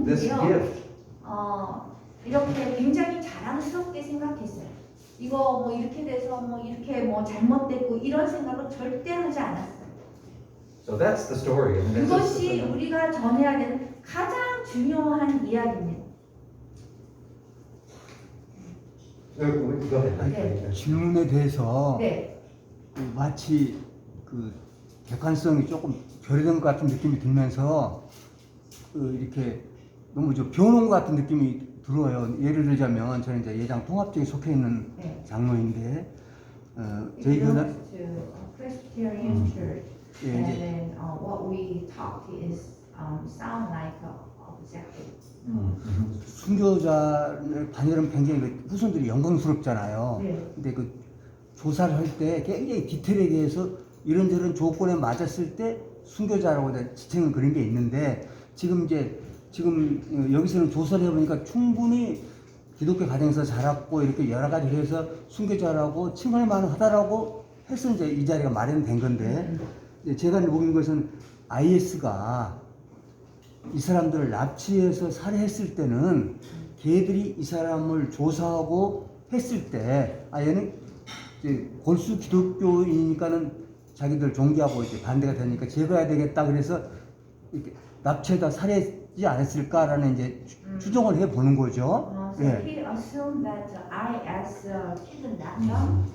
this 했는데요. gift. 이렇게 굉장히 자랑스럽게 생각했어요. 이거 뭐 이렇게 돼서 뭐 이렇게 뭐 잘못됐고 이런 생각을 절대 하지 않았어요. So that's the story. And this is 그것이 the- 우리가 전해야 되는 가장 중요한 이야기입니다. Go ahead. 네. 질문에 대해서 네. 마치 그 객관성이 조금 결여된 것 같은 느낌이 들면서 이렇게 너무 변호인 것 같은 느낌이 들어요. 예를 들자면 저는 이제 예장 통합적에 속해 있는 네. 장로인데 It 저희 교단 belongs to a Presbyterian church, 예, and 이제 then what we talk is sound like objective. 순교자의 반열은 굉장히 후손들이 영광스럽잖아요. 네. 근데 그 조사를 할 때 굉장히 디테일에 대해서 이런저런 조건에 맞았을 때 순교자라고 지칭은 그런 게 있는데 지금 여기서는 조사를 해보니까 충분히 기독교 가정에서 자랐고 이렇게 여러 가지 해서 순교자라고 칭할 만하다라고 해서 이제 이 자리가 마련된 건데 제가 보는 것은 IS가 이 사람들을 납치해서 살해했을 때는 걔들이 이 사람을 조사하고 했을 때 얘는 이제 골수 기독교이니까는 자기들 종교하고 이제 반대가 되니까 제거해야 되겠다 그래서 이렇게 납치해다 살해하지 않았을까라는 이제 추정을 해 보는 거죠. So he assumed that IS kidnapped them,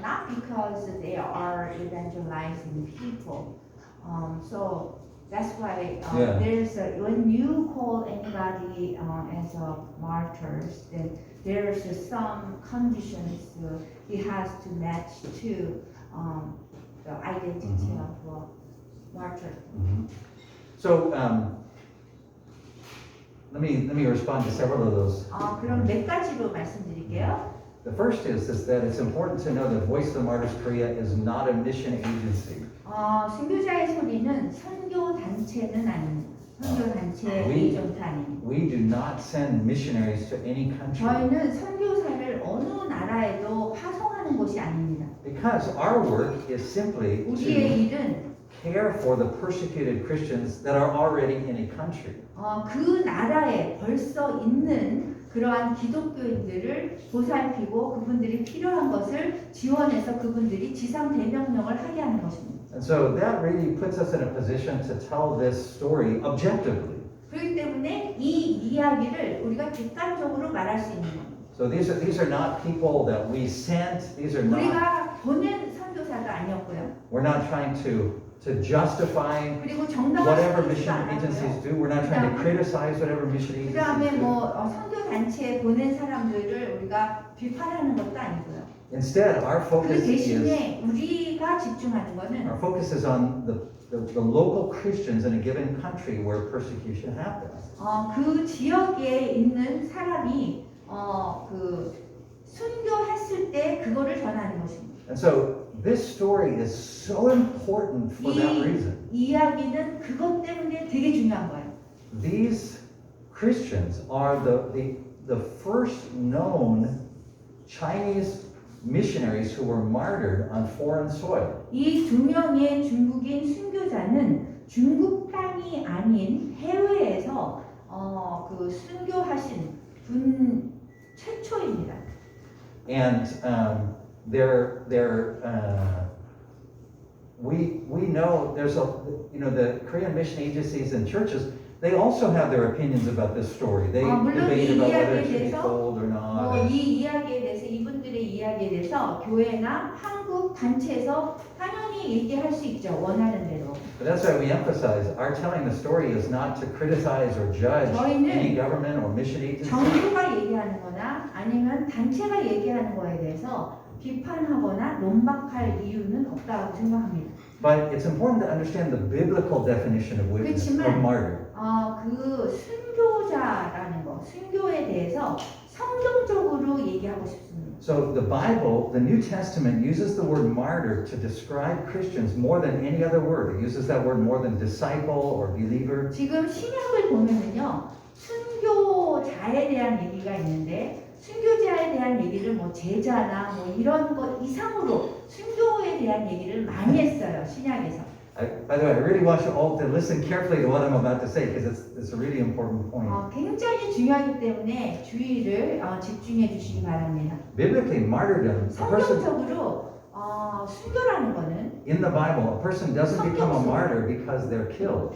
not because they are evangelizing people. So that's why Yeah. when you call anybody as a martyrs, then there's some conditions he has to match to the identity of a martyr. So let me respond to several of those. 그럼 몇 가지로 말씀드릴게요. The first is that it's important to know that Voice of the Martyrs Korea is not a mission agency. 순교자의 소리는 선교 단체는 아닙니다. 선교 단체 에이전트 아닙니다. We do not send missionaries to any country 저희는 선교사를 어느 나라에도 파송하는 곳이 아닙니다. because our work is simply 우리의 to 일은 care for the persecuted Christians that are already in a country. 그 나라에 벌써 있는 그러한 기독교인들을 보살피고 그분들이 필요한 것을 지원해서 그분들이 지상 대명령을 하게 하는 것입니다. And so that really puts us in a position to tell this story objectively. 그렇기 때문에 이 이야기를 우리가 객관적으로 말할 수 있는 겁니다. So these are not people that we sent. These are not. 우리가 보낸 선교사가 아니었고요. We're not trying to justify 그리고 정당한 whatever 선교사도 mission 안 agencies 하고요. do. We're not trying to criticize whatever mission 그 agencies 다음에 do. 뭐 선교 단체에 보낸 사람들을 우리가 비판하는 것도 아니고요. Instead, our 그 focus is 대신에 우리가 집중하는 것은 on the local Christians in a given country where persecution happens. 그 지역에 있는 사람이 그 순교했을 때 그거를 전하는 것입니다. And so this story is so important for that reason. 이 이야기는 그것 때문에 되게 중요한 거예요. These Christians are the first known Chinese missionaries who were martyred on foreign soil. 이 두 명의 중국인 순교자는 중국 땅이 아닌 해외에서 그 순교하신 분 최초입니다. And we know there's the Korean mission agencies and churches, they also have their opinions about this story. They 물론 debate 이 about whether 이야기에 it should be 대해서 told or not. 이 이야기에 대해서 이분들의 이야기에 대해서 교회나 한국 단체에서 당연히 얘기할 수 있죠. 원하는 대로. But that's why we emphasize our telling the story is not to criticize or judge 저희는 any government or mission agency. 정부가 얘기하는 거나 아니면 단체가 얘기하는 거에 대해서 비판하거나 논박할 이유는 없다고 생각합니다. But it's important to understand the biblical definition of witness, of 그렇지만 martyr. 그 순교자라는 거, 순교에 대해서 성경적으로 얘기하고 싶습니다. So the Bible, the New Testament, uses the word martyr to describe Christians more than any other word. It uses that word more than disciple or believer. 지금 신약을 보면은요, 순교자에 대한 얘기가 있는데 순교자에 대한 얘기를 뭐 제자나 뭐 이런 것 이상으로 순교에 대한 얘기를 많이 했어요, 신약에서. By the way, I really want you all to listen carefully to what I'm about to say because it's a really important point. 굉장히 중요하기 때문에 주의를 집중해 주시기 바랍니다. Biblically, martyrdom, a person 성경적으로 순교라는 거는 in the Bible, a person doesn't become a martyr because they're killed.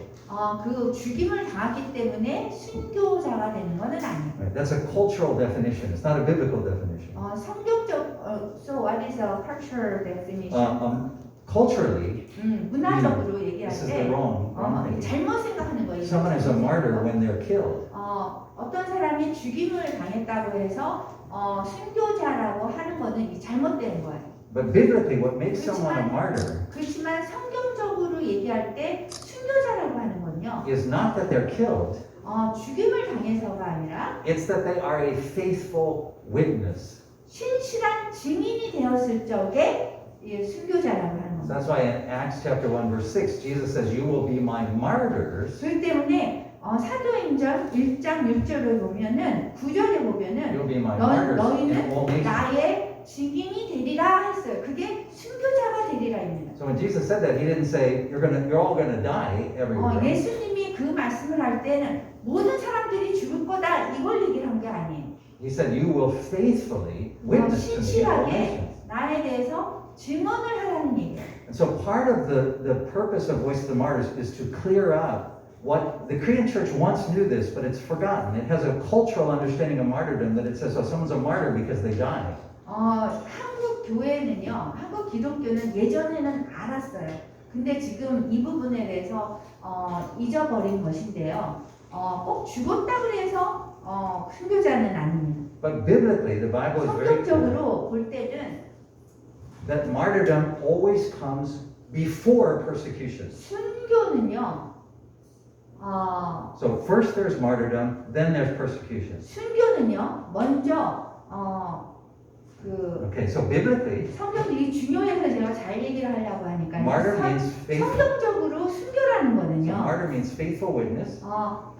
그 죽임을 당했기 때문에 순교자가 되는 것은 아니에요. Right? That's a cultural definition. It's not a biblical definition. 성경적, so what is a cultural definition? Culturally, 문화적으로 this 얘기할 is the 때 wrong thing. 잘못 생각하는 거예요. Someone is a martyr when they're killed. 어떤 사람이 죽임을 당했다고 해서 순교자라고 하는 거는 잘못된 거예요. But biblically, what makes someone a martyr 그렇지만 성경적으로 얘기할 때 순교자라고 하는 건요. is not that they're killed. 죽임을 당해서가 아니라 It's that they are a faithful witness. 신실한 증인이 되었을 적에 순교자라고 하는 So 겁니다. that's why in Acts chapter 1 verse 6, Jesus says, you will be my martyrs. 그렇기 때문에 사도행전 1장 6절을 보면은 9절에 보면은 You'll be my martyrs in all 너희는 nations. 나의 증인이 되리라 했어요. 그게 순교자가 되리라입니다. So when Jesus said that, he didn't say, you're all gonna die everywhere. 예수님이 그 말씀을 할 때는 모든 사람들이 죽을 거다 이걸 얘기를 한 게 아니에요. He said, you will faithfully witness to me in all 신실하게 nations. 나에 대해서 증언을 하라는 얘기예요. And so part of the purpose of Voice of the Martyrs is to clear up what the Korean church once knew this, but it's forgotten. It has a cultural understanding of martyrdom that it says, oh, someone's a martyr because they die. 한국 교회는요, 한국 기독교는 예전에는 알았어요. 근데 지금 이 부분에 대해서 잊어버린 것인데요. 꼭 죽었다 그래서 순교자는 아닙니다. But biblically, the Bible is very clear 성경적으로 볼 때는 that martyrdom always comes before persecution. 순교는요, So first there's martyrdom, then there's persecution. 순교는요, 먼저 Okay, so biblically, 성경이 중요해서 제가 잘 얘기를 하려고 하니까요. martyr means faithful. 성경적으로 순교라는 So 거는요. martyr means faithful witness.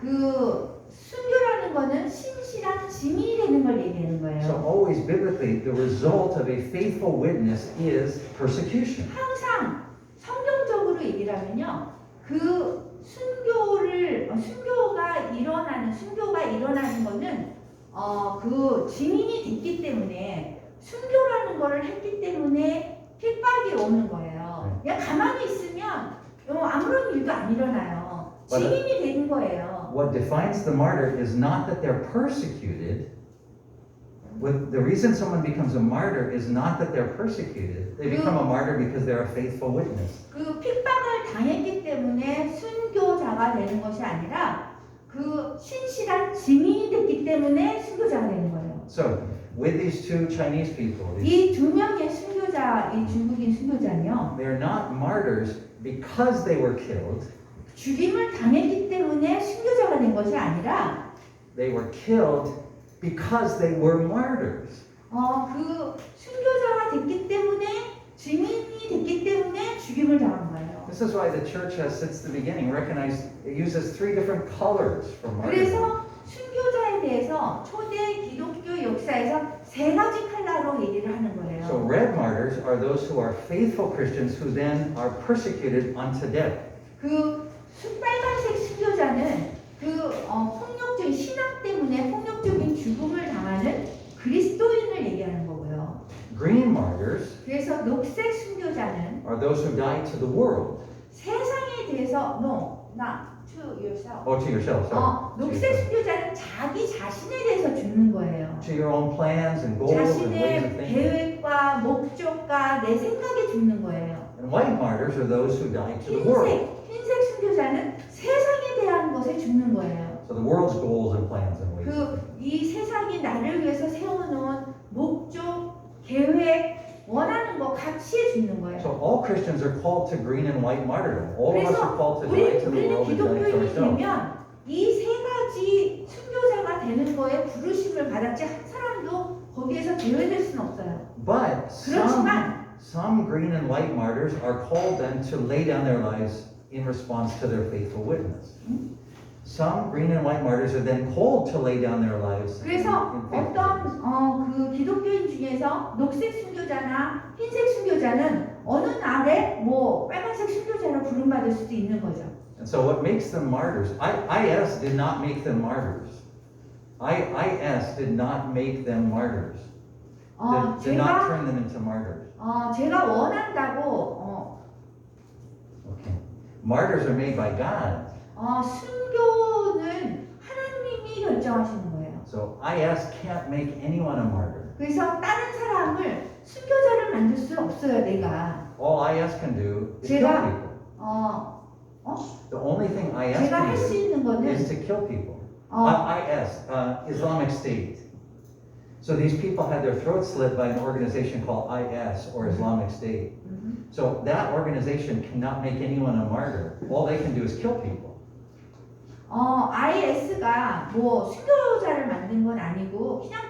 그 순교라는 거는 신실한 증인이 되는 걸 얘기하는 So 거예요. always biblically, the result of a faithful witness is persecution. 항상 성경적으로 얘기를 하면요. 그 순교가 일어나는 거는 그 증인이 됐기 때문에 순교라는 거를 했기 때문에 핍박이 오는 거예요. 그냥 가만히 있으면 아무런 일도 안 일어나요. 증인이 되는 거예요. What defines the martyr is not that they're persecuted. The reason someone becomes a martyr is not that they're persecuted. They become a martyr because they're a faithful witness. 그 핍박을 당했기 때문에 순교자가 되는 것이 아니라 그 신실한 증인이 됐기 때문에 순교자가 되는 거예요. So with these two Chinese people, 이 두 명의 순교자, 이 중국인 순교자는요, they're not martyrs because they were killed. 죽임을 당했기 때문에 순교자가 된 것이 아니라 They were killed because they were martyrs. 그 순교자가 됐기 때문에 증인이 됐기 때문에 죽임을 당한 거예요. This is why the church has, since the beginning, recognized it uses three different colors for martyrdom. 그래서 순교자에 대해서 초대 기독교 역사에서 세 가지 컬러로 얘기를 하는 거예요. So red martyrs are those who are faithful Christians who then are persecuted unto death. 그 빨간색 순교자는 폭력적인 신앙 때문에 폭력적인 죽음을 당하는 그리스도인을 얘기하는 거고요. Green martyrs 그래서 녹색 순교자는 are those who die to the world. 세상에 대해서 not to yourself. Oh, to yourself, sorry. 녹색 순교자는 자기 자신에 대해서 죽는 거예요. To your own plans and goals and ways of 자신의 thinking. 계획과 목적과 내 생각에 죽는 거예요. And white martyrs are those who die to the world. 흰색 순교자는 세상에 대한 것에 죽는 거예요. So the world's goals and plans and ways. 이 세상이 나를 위해서 세워놓은 목적, 계획, 원하는 거 가치에 죽는 So 거예요. all Christians are called to green and white martyrdom. All of us are 그래서 called to die to the 우리는 world and die to 기독교인이 ourselves. 되면 이 세 가지 순교자가 되는 거에 부르심을 받았지 한 사람도 거기에서 제외될 수는 없어요. But 그렇지만 some green and white martyrs are called then to lay down their lives in response to their faithful witness. some green and white martyrs are then called to lay down their lives. 그래서 in faith. 어떤 그 기독교인 중에서 녹색 순교자나 흰색 순교자는 어느 날에 뭐 빨간색 순교자로 부름받을 수도 있는 거죠. And so what makes them martyrs, IS did not make them martyrs. IS did not make them martyrs. Did not turn them into martyrs. 제가 원한다고 Okay. Martyrs are made by God. 순교는 하나님이 결정하시는 거예요. So IS can't make anyone a martyr. 그래서 다른 사람을 순교자를 만들 수 없어요, 내가. All IS can do is kill 제가- people. The only thing IS 제가 can 할 수 do 있는 거는 is to kill people. 어, IS, Islamic State. So these people had their throats slit by an organization called IS or Islamic State. So that organization cannot make anyone a martyr. All they can do is kill people. IS가 뭐 순교자를 만든 건 아니고 그냥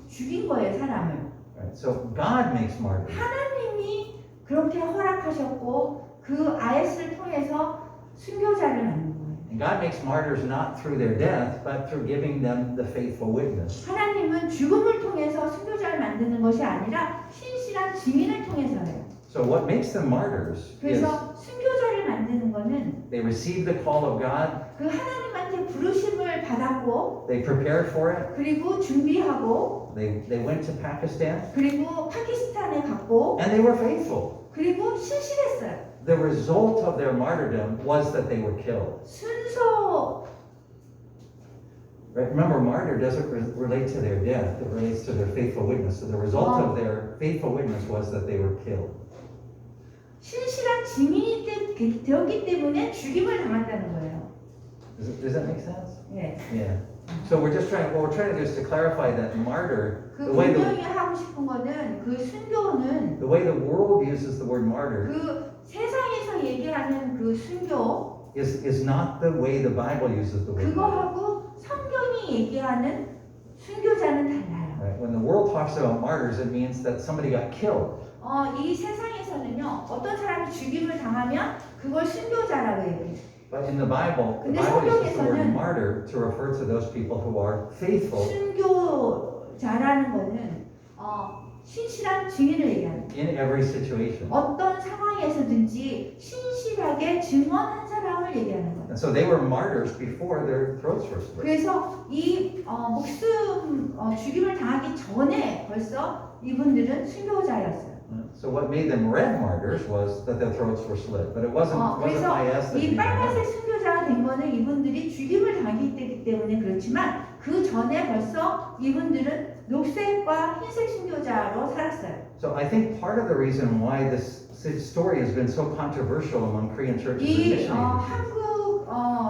죽인 거예요, 사람을. Right? So God makes martyrs. 하나님이 그렇게 허락하셨고 그 IS를 통해서 순교자를 만든 거예요. And God makes martyrs not through their death, but through giving them the faithful witness. 하나님은 죽음을 통해서 순교자를 만드는 것이 아니라 신실한 증인을 통해서예요. So what makes them martyrs is 그래서 순교자를 만드는 거는 they receive the call of God, 그 하나님한테 부르심을 받았고 they prepared for it, 그리고 준비하고 they went to Pakistan, 그리고 파키스탄에 갔고 and they were faithful. 그리고 신실했어요. The result of their martyrdom was that they were killed. 순서 Right? Remember, martyr doesn't relate to their death, it relates to their faithful witness. So the result of their faithful witness was that they were killed. 신실한 증인이 되었기 때문에 죽임을 당한다는 거예요. Does that make sense? 예. Yeah. So what we're trying to do is to clarify that martyr, 그 the way 분명히 하고 싶은 거는 그 순교는 the world uses the word martyr 그 세상에서 얘기하는 그 순교 is not the way the Bible uses the word martyr. 그거하고 성경이 얘기하는 순교자는 달라요. Right? When the world talks about martyrs, it means that somebody got killed. 이 세상에서는요 어떤 사람이 죽임을 당하면 그걸 순교자라고 얘기해요. But in the Bible 근데 uses the word 성경에서는 martyr to refer to those people who are faithful 순교자라는 거는 신실한 증인을 얘기하는 거예요. in every situation. 어떤 상황에서든지 신실하게 증언한 사람을 얘기하는 거예요. And so they were martyrs before their throats were slit. 그래서 이 목숨 죽임을 당하기 전에 벌써 이분들은 순교자였어요. So what made them red martyrs was that their throats were slit. But it wasn't 그래서 IS that 이 made them 빨간색 martyrs. 순교자가 된 거는 이분들이 죽임을 당했기 때문에 그렇지만 그 전에 벌써 이분들은 녹색과 흰색 순교자로 살았어요. So I think part of the reason why this story has been so controversial among Korean churches and 이 missionaries 한국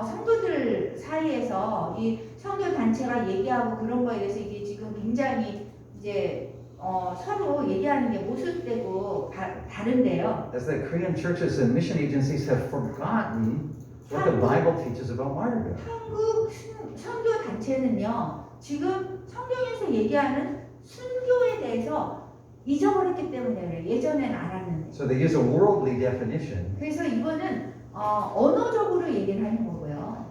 성도들 사이에서 이 선교 단체가 얘기하고 그런 거에 대해서 이게 지금 굉장히 이제 서로 얘기하는 게 모순되고 다른데요. is that Korean churches and mission agencies have forgotten what the Bible teaches about martyrdom. 한국 선교 단체는요 지금 성경에서 얘기하는 순교에 대해서 잊어버렸기 때문에 그래요. 예전엔 알았는데. So they use a worldly definition. 그래서 이거는 언어적으로 얘기를 하는 거고요.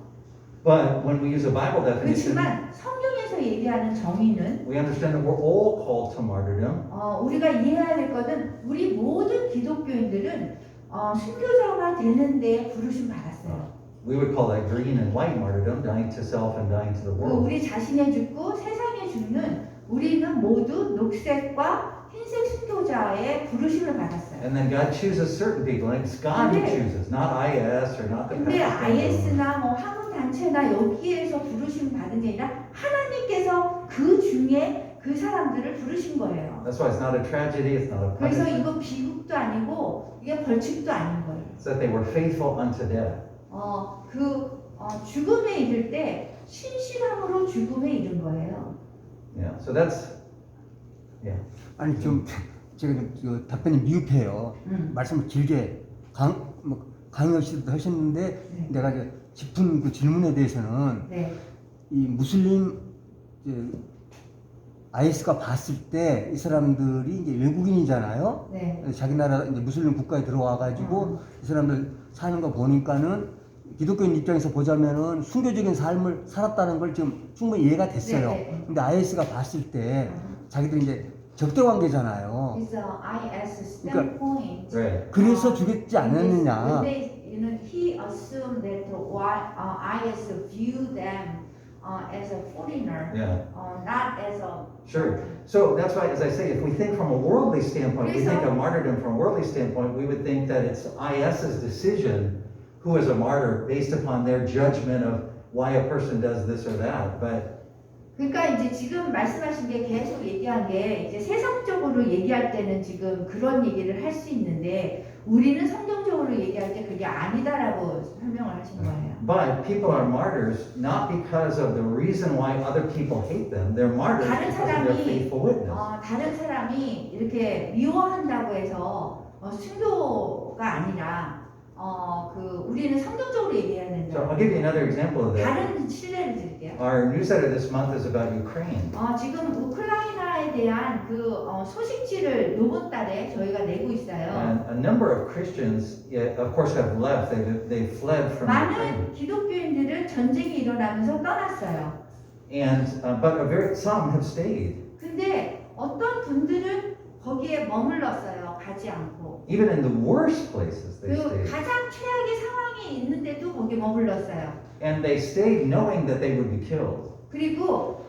But when we use a Bible definition, 그렇지만 성경에서 얘기하는 정의는 we understand that we're all called to martyrdom. 우리가 이해해야 될 것은 우리 모든 기독교인들은 순교자가 되는데 부르심 받았어요. We would call that green and white martyrdom, dying to self and dying to the 그 world. 우리 자신에 죽고 세상에 죽는 우리는 모두 녹색과 흰색 순교자의 부르심을 받았어요. And then God chooses certain people, and it's God who 근데- chooses, not IS or not the 근데 Pakistan. IS나 뭐 한국 단체나 여기에서 부르심 받은 게 아니라 하나님께서 그 중에 그 사람들을 부르신 거예요. That's why it's not a tragedy, it's not a 그래서 punishment. 이거 비극도 아니고 이게 벌칙도 아닌 거예요. It's that they were faithful unto death. 죽음에 이를 때 신실함으로 죽음에 이른 거예요. Yeah, so that's, 아니 좀 제가 좀 답변이 미흡해요. 말씀을 길게 강의 씨도 하셨는데 네. 내가 이제 짚은 그 질문에 대해서는 네. 이 무슬림 IS가 봤을 때 이 사람들이 이제 외국인이잖아요. 네. 자기 나라 이제 무슬림 국가에 들어와 가지고 이 사람들 사는 거 보니까는 기독교인 입장에서 보자면은 순교적인 삶을 살았다는 걸 지금 충분히 이해가 됐어요. 네. 근데 IS가 봤을 때 자기들이 이제 적대 관계잖아요. It's a IS 그러니까- standpoint. Right. 그래서 죽였지 않았느냐. When they, he assumed that IS view them as a foreigner, Yeah. not as a. Sure. So that's why, as I say, if we think from a worldly standpoint, we 그래서- think of martyrdom from a worldly standpoint, we would think that it's IS's decision who is a martyr based upon their judgment of why a person does this or that. But 그러니까 이제 지금 말씀하신 게 계속 얘기한 게 이제 세상적으로 얘기할 때는 지금 그런 얘기를 할 수 있는데 우리는 성경적으로 얘기할 때 그게 아니다라고 설명을 하신 거예요. But people are martyrs not because of the reason why other people hate them. They're martyrs 다른 because of their 사람이 faithful witness. 다른 사람이 이렇게 미워한다고 해서 순교가 아니라 우리는 성경적으로 얘기해야 된다. So I'll give you another example of that. 다른 실례를 드릴게요. Our newsletter this month is about Ukraine. 지금 우크라이나에 대한 소식지를 이번 달에 저희가 내고 있어요. And a number of Christians, of course, have left. They fled from Ukraine. 많은 기독교인들은 전쟁이 일어나면서 떠났어요. And but some have stayed. 근데 어떤 분들은 거기에 머물렀어요. 가지 않고. Even in the worst places, they 그 stayed. 가장 최악의 상황에 있는데도 거기에 머물렀어요. And they stayed knowing that they would be killed. 그리고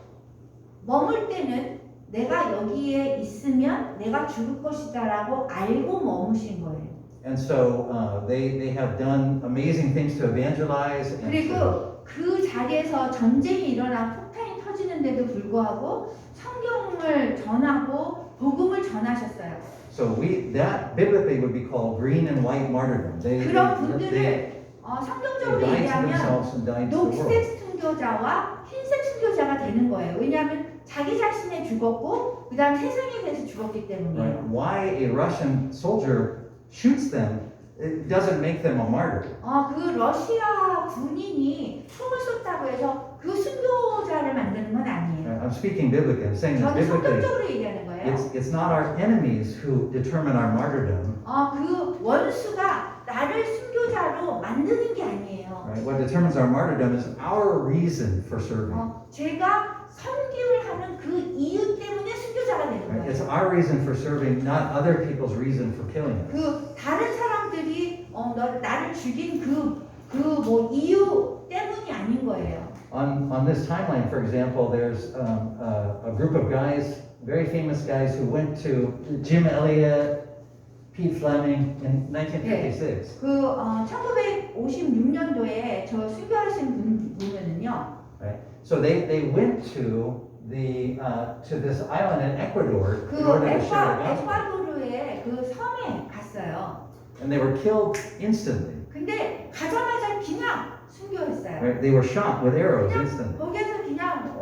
머물 때는 내가 여기에 있으면 내가 죽을 것이다라고 알고 머무신 거예요. And so they have done amazing things to evangelize. And 그리고 그 자리에서 전쟁이 일어나 폭탄이 터지는데도 불구하고 성경을 전하고 복음을 전하셨어요. so that biblically would be called green and white martyrdom. 그런 분들을 성경적으로 died to 얘기하면 themselves and died to the world. 녹색 순교자와 흰색 순교자가 되는 거예요. 왜냐하면 자기 자신에 죽었고 그 다음 세상에 대해서 죽었기 Right? 때문이에요. Why a Russian soldier shoots them, it doesn't make them a martyr. 그 러시아 군인이 총을 쏜다고 해서 그 순교자를 만드는 건 아니에요. I'm speaking biblically. I'm saying that 저는 biblically, 성경적으로 얘기하는 거예요. it's not our enemies who determine our martyrdom. 그 원수가 나를 순교자로 만드는 게 아니에요. Right? What determines our martyrdom is our reason for serving. 제가 섬김을 하는 그 이유 때문에 순교자가 되는 Right? It's 거예요. our reason for serving, not other people's reason for killing us. 그 다른 사람들이 나를 죽인 뭐 이유 때문이 아닌 거예요. On this timeline, for example, there's a group of guys, very famous guys, who went to Jim Elliot, Pete Fleming in 1956. 1956년도에 저 순교하신 분 보면은요. Right? So they went to this island in Ecuador in 그 order to share the gospel, 에콰도르의 그 섬에 갔어요. and they were killed instantly. 근데 가자마자 그냥 순교했어요. Right? They were shot with arrows 그냥 instantly. 거기에서 그냥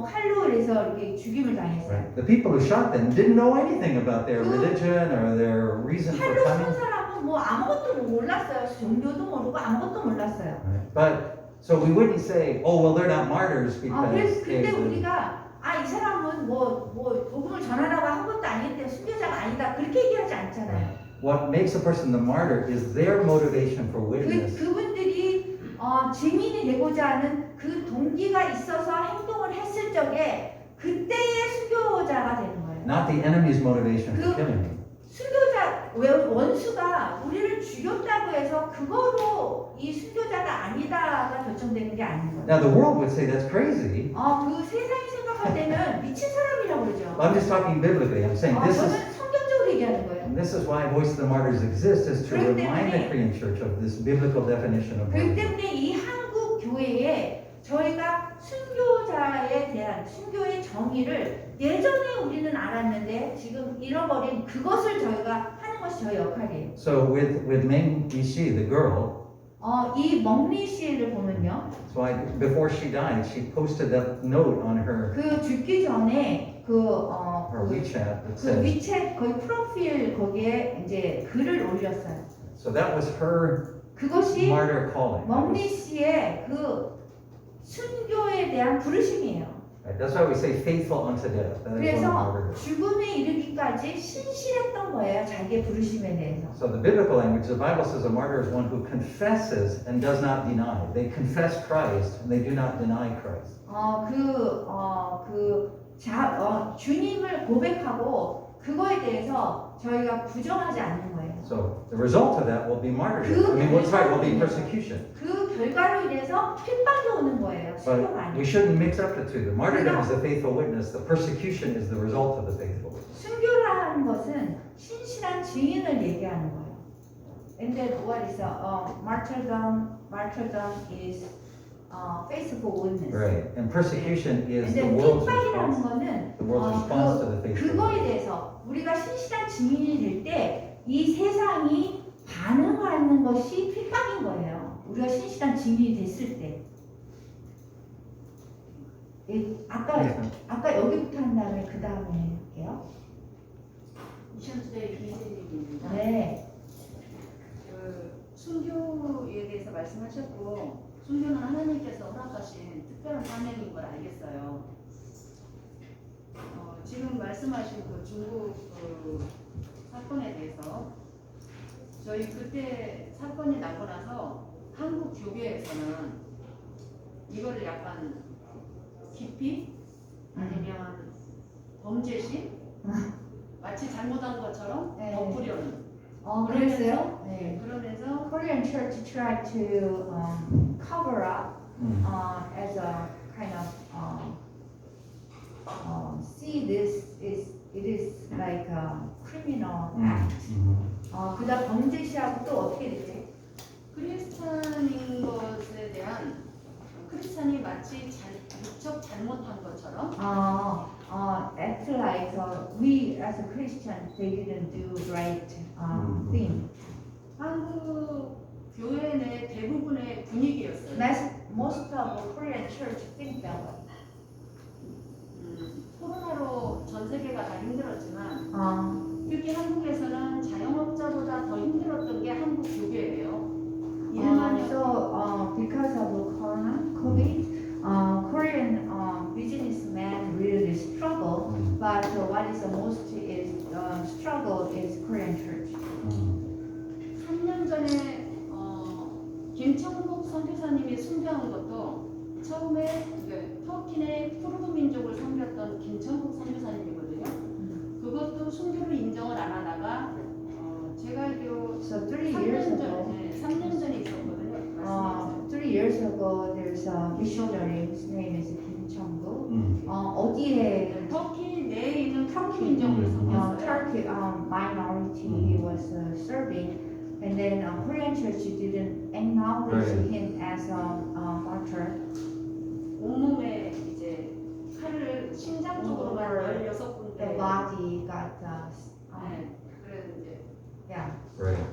칼로 해서 이렇게 죽임을 당했어요. Right? The people who shot them didn't know anything about their religion or their reason for 칼로 쏜 coming. 사람은 뭐 아무것도 몰랐어요. 종교도 모르고 아무것도 몰랐어요. Right? But so we wouldn't say, oh well, they're not martyrs because 근데 they. 우리가 이 사람은 뭐 복음을 전하라고 한 것도 아닌데 순교자가 아니다 그렇게 얘기하지 않잖아요. What makes a person the martyr is their motivation for witness. 그분들이 증인이 되고자 하는 그 동기가 있어서 행동을 했을 적에 그때의 순교자가 되는 거예요. Not the enemy's motivation for killing you. 순교자 원수가 우리를 죽였다고 해서 그거로 이 순교자가 아니다가 결정되는 게 아닌 거예요. Now the world would say that's crazy. 그 세상이 생각할 때는 미친 사람이라고 그러죠. I'm just talking biblically. I'm saying this is 저는 성경적으로 얘기하는 거예요. and this is why Voice of the Martyrs exists, is to 그렇기 remind the 때문에- Korean Church of this biblical definition of 그렇기 martyrdom. 때문에 이 한국 교회에 저희가 순교자에 대한 순교의 정의를 예전에 우리는 알았는데 지금 잃어버린 그것을 저희가 하는 것이 저희 역할이에요. So with Meng Yishi, the girl, 이 멍리 씨를 보면요, so before she died, she posted that note on her 그 죽기 전에 her WeChat that 그 said. 위챗 거의 프로필 거기에 이제 글을 올렸어요. So that was her 그것이 martyr calling. That 멍리 was- 씨의 그 순교에 대한 부르심이에요. Right? That's why we say faithful unto death. That is one 그래서 martyrdom. 죽음에 이르기까지 신실했던 거예요. 자기의 부르심에 대해서. So the biblical language, the Bible says a martyr is one who confesses and does not deny. They confess Christ and they do not deny Christ. 주님을 고백하고 그거에 대해서 저희가 부정하지 않는 거예요. So the result of that will be martyrdom. I mean, what's right will be persecution. 그 결과로 인해서 핍박이 오는 거예요. 순교가 But we 아니에요. shouldn't mix up the two. The martyrdom is the faithful witness. The persecution is the result of the faithful witness. 순교라는 것은 신실한 증인을 얘기하는 거예요. And then what is martyrdom? Martyrdom is faithful witness. Right. And persecution is And the then world's 핍박이라는 response. 거는 The world's response to the faithful 그거에 witness. 대해서 우리가 신실한 증인이 될 때 이 세상이 반응하는 것이 핍박인 거예요. 우리가 신실한 증인이 됐을 때. 아까 여기부터 한 다음에 그 다음에 할게요. 미션투데이 이재님입니다. 네. 순교에 대해서 말씀하셨고 순교는 하나님께서 허락하신 특별한 사명인 걸 알겠어요. 지금 말씀하신 그 중국 사건에 대해서 저희 그때 사건이 나고 나서 한국 교회에서는 이거를 약간 깊이 아니면 범죄심 마치 잘못한 것처럼 네. 덮으려는 그랬어요? 네. 그러면서 Korean church tried to cover up as a kind of see this it is like a criminal act. 그다음 범죄시하고 또 어떻게 되지? 크리스찬인 것에 대한 크리스찬이 마치 무척 잘못한 것처럼 act like we as a Christian they didn't do right thing. 한국 교회 내 대부분의 분위기였어요. Most of Korean church think that way. 코로나로 전 세계가 다 힘들었지만 특히 한국에서는 자영업자보다 더 힘들었던 게 한국 교회예요. 1만 So because of COVID, Korean businessmen really struggle. But what is the most is struggle is Korean church. 3년 전에 김청국 선교사님이 순교한 것도 처음에 터키 내 쿠르드 민족을 섬겼던 김청국 선교사님이거든요. 그것도 순교를 인정을 안 하다가 제가 알기로 So 3 years 3년 ago, 전에 3년 전에 있었거든요. 말씀하세요. 3 years ago, there's a missionary whose name is Kim Chong-gu. 어디에 터키 내에 있는 터키 민족을 섬겼어요. Turkey minority was serving, and then Korean church didn't acknowledge Right. him as a martyr. 온몸에 이제 칼을 심장 쪽으로만 The 16군데 body got 네, 그래서 이제 yeah. Right.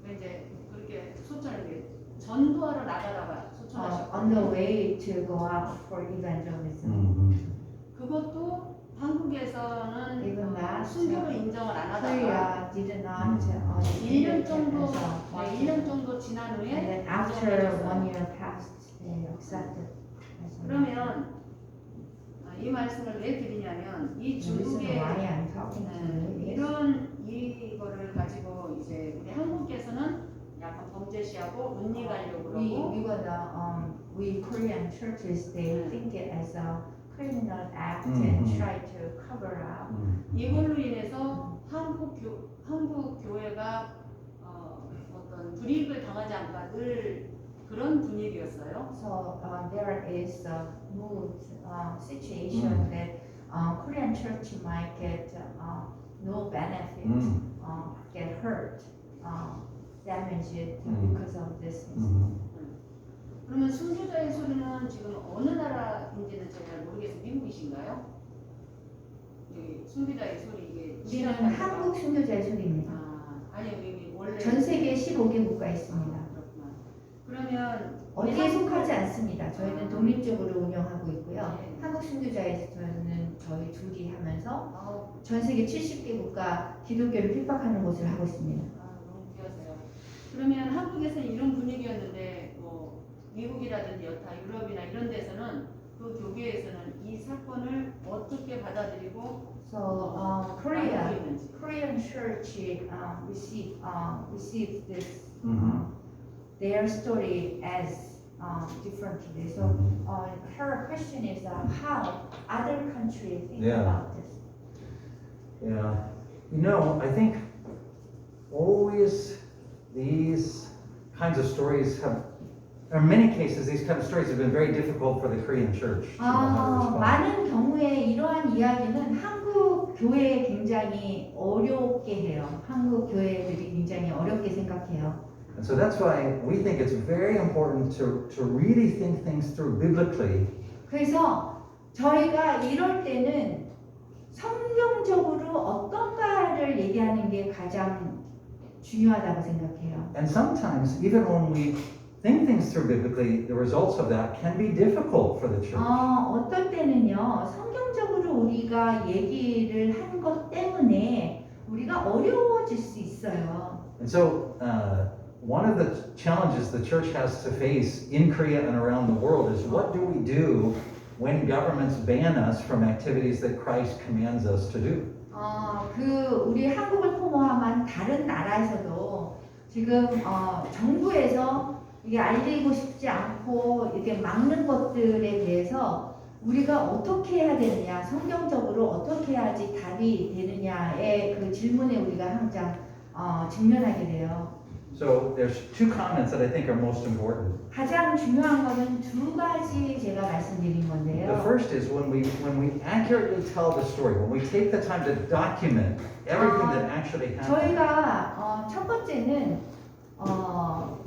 이제 그렇게 소천을 전도하러 나가다가 On the 소천하셨고 way to go out for evangelism. 그것도 한국에서는 Even that, 순교를 인정을 안 하다가 Korea did not 1년 정도 as a martyr. 1년 정도 지난 And 후에 then after 인정을 1 했어요. year passed, they accepted. as a martyr. 그러면 이 말씀을 왜 드리냐면 이 The reason 중국의 why I'm talking to you is 이런 이거를 가지고 이제 우리 한국에서는 약간 범죄시하고 눈이 가려고 그러고 we Korean churches they think it as a criminal act Mhm. and try to cover up. 이걸로 인해서 한국 교회가 어떤 불이익을 당하지 않을까 늘 그런 분위기였어요. So there is a mood situation that Korean church might get no benefit, get hurt, damaged because of this. 그러면 순교자의 소리는 지금 어느 나라인지는 제가 모르겠어요. 미국이신가요? 이 순교자의 소리 이게 우리는 한국 순교자의 소리입니다. 아니요, 이게 원래 전 세계 15개 국가 있습니다. 그렇구나. 그러면 어디에 속하지 않습니다. 저희는 독립적으로 운영하고 있고요. 네. 한국 순교자에서는 저희 둘이 하면서 아우, 전 세계 70개 국가 기독교를 핍박하는 것을 하고 있습니다. 너무 귀하세요. 그러면 한국에서는 이런 분위기였는데 뭐 미국이라든지 여타 유럽이나 이런 데서는 그 교회에서는 이 사건을 어떻게 받아들이고 So 나누고 Korea, 있는지. Korean church received this Mhm. their story as differently. So her question is how other countries think Yeah. about this. Yeah, you know, I think always these kinds of stories have, in many cases, these kind of stories have been very difficult for the Korean church to know how to respond. 많은 경우에 이러한 이야기는 한국 교회에 굉장히 어렵게 해요. 한국 교회들이 굉장히 어렵게 생각해요. And so that's why we think it's very important to really think things through biblically. 그래서 저희가 이럴 때는 성경적으로 어떤가를 얘기하는 게 가장 중요하다고 생각해요. And sometimes, even when we think things through biblically, the results of that can be difficult for the church. 어떨 때는요, 성경적으로 우리가 얘기를 한 것 때문에 우리가 어려워질 수 있어요. And so, one of the challenges the church has to face in Korea and around the world is what do we do when governments ban us from activities that Christ commands us to do? 우리 한국을 포함한 다른 나라에서도 지금 정부에서 이게 알리고 싶지 않고 이렇게 막는 것들에 대해서 우리가 어떻게 해야 되느냐, 성경적으로 어떻게 해야지 답이 되느냐의 그 질문에 우리가 항상 직면하게 돼요. So there's two comments that I think are most important. 가장 중요한 거는 두 가지 제가 말씀드린 The 건데요. first is when we accurately tell the story, when we take the time to document everything that actually happened. 저희가 첫 번째는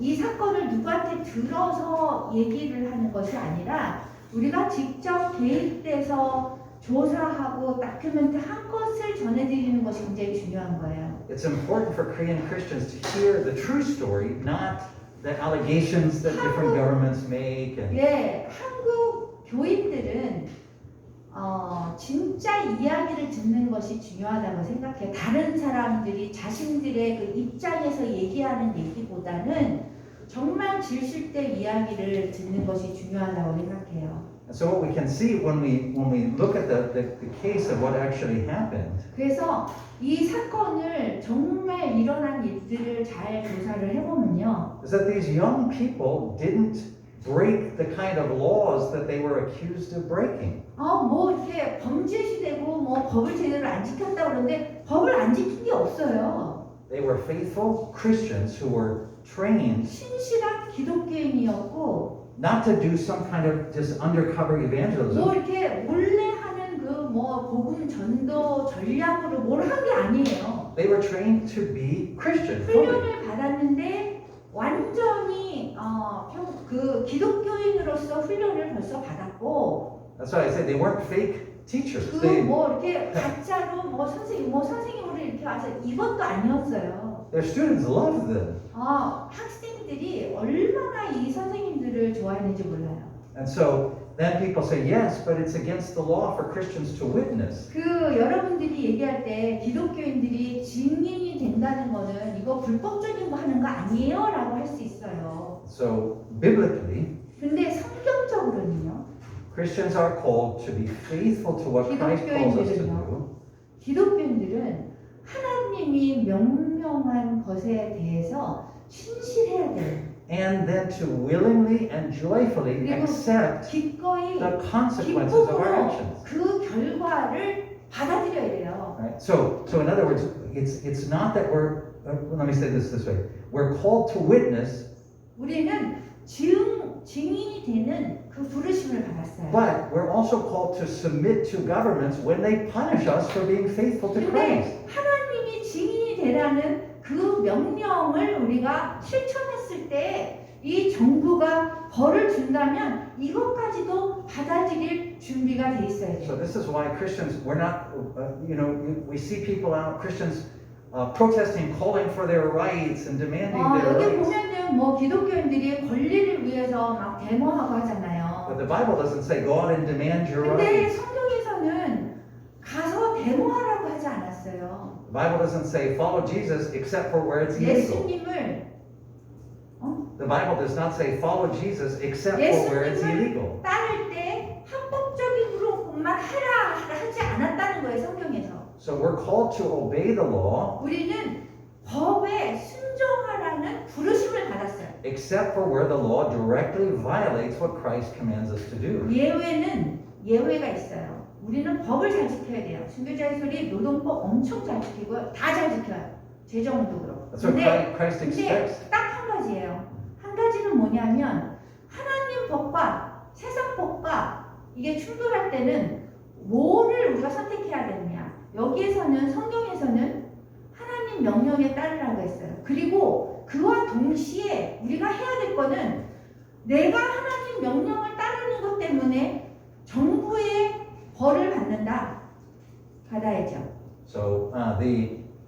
이 사건을 누구한테 들어서 얘기를 하는 것이 아니라 우리가 직접 개입돼서 조사하고 다큐멘트 한 것을 전해드리는 것이 굉장히 중요한 거예요. It's important for Korean Christians to hear the true story, not the allegations that different governments make. And 예, 한국 교인들은 진짜 이야기를 듣는 것이 중요하다고 생각해요. 다른 사람들이 자신들의 그 입장에서 얘기하는 얘기보다는 정말 진실된 이야기를 듣는 것이 중요하다고 생각해요. so what we can see when we look at the case of what actually happened 그래서 이 사건을 정말 일어난 일들을 잘 조사를 해보면요. is that these young people didn't break the kind of laws that they were accused of breaking. 뭐 이렇게 범죄시되고 뭐 법을 제대로 안 지켰다 그러는데 법을 안 지킨 게 없어요. They were faithful Christians who were trained 신실한 기독교인이었고 not to do some kind of just undercover evangelism. 뭐 이렇게 몰래 하는 그 뭐 복음 전도 전략으로 뭘 한 게 아니에요. They were trained to be Christian. fully. 훈련을 받았는데 완전히 그 기독교인으로서 훈련을 벌써 받았고 That's why I said they weren't fake teachers. 그 They, 뭐 이렇게 가짜로 뭐 선생님으로 이렇게 와서 이것도 아니었어요. their students loved them. 학생들이 얼마나 이 선생님들을 좋아했는지 몰라요. And so then people say, yes, but it's against the law for Christians to witness. 그 여러분들이 얘기할 때 기독교인들이 증인이 된다는 거는 이거 불법적인 거 하는 거 아니에요? 라고 할 수 있어요. So biblically, 근데 성경적으로는요. Christians are called to be faithful to what Christ calls us to do. 기독교인들은 하나님이 명령한 것에 대해서 신실해야 돼요. And then to willingly and joyfully 그리고 accept 기꺼이 the consequences of our 기쁨으로 actions. 그 결과를 받아들여야 돼요. Right? So in other words, it's not that let me say this way. We're called to witness, 우리는 증인이 되는 그 부르심을 받았어요. but we're also called to submit to governments when they punish us for being faithful to Christ. 근데 하나님이 증인이 되라는 그 명령을 우리가 실천했을 때 이 정부가 벌을 준다면 이것까지도 받아들일 준비가 돼 있어야 So 돼요. this is why Christians, we're not, we see people out, Christians protesting, calling for their rights and demanding their 여기 rights. 보면은 뭐 기독교인들이 권리를 위해서 막 데모하고 하잖아요. But the Bible doesn't say go out and demand your 근데 rights. 성경에서는 가서 데모하라고 하지 않았어요. The Bible doesn't say follow Jesus except for where it's illegal. 예수님을 The Bible does not say follow Jesus except for where it's illegal. 따를 때 그만 하라 하지 않았다는 거예요, 성경에서. So we're called to obey the law, 우리는 법에 순종하라는 부르심을 받았어요. except for where the law directly violates what Christ commands us to do. 예외가 있어요. 우리는 법을 잘 지켜야 돼요. 순교자의 소리, 노동법 엄청 잘 지키고 다 잘 지켜요. 재정도 그렇고. That's what Christ expects. 딱 한 가지예요. 한 가지는 뭐냐면 하나님 법과 세상 법과 이게 충돌할 때는 뭐를 우리가 선택해야 되느냐. 여기에서는 성경에서는 하나님 명령에 따르라고 했어요. 그리고 그와 동시에 우리가 해야 될 거는 내가 하나님 명령을 따르는 것 때문에 정부의 벌을 받아야죠. So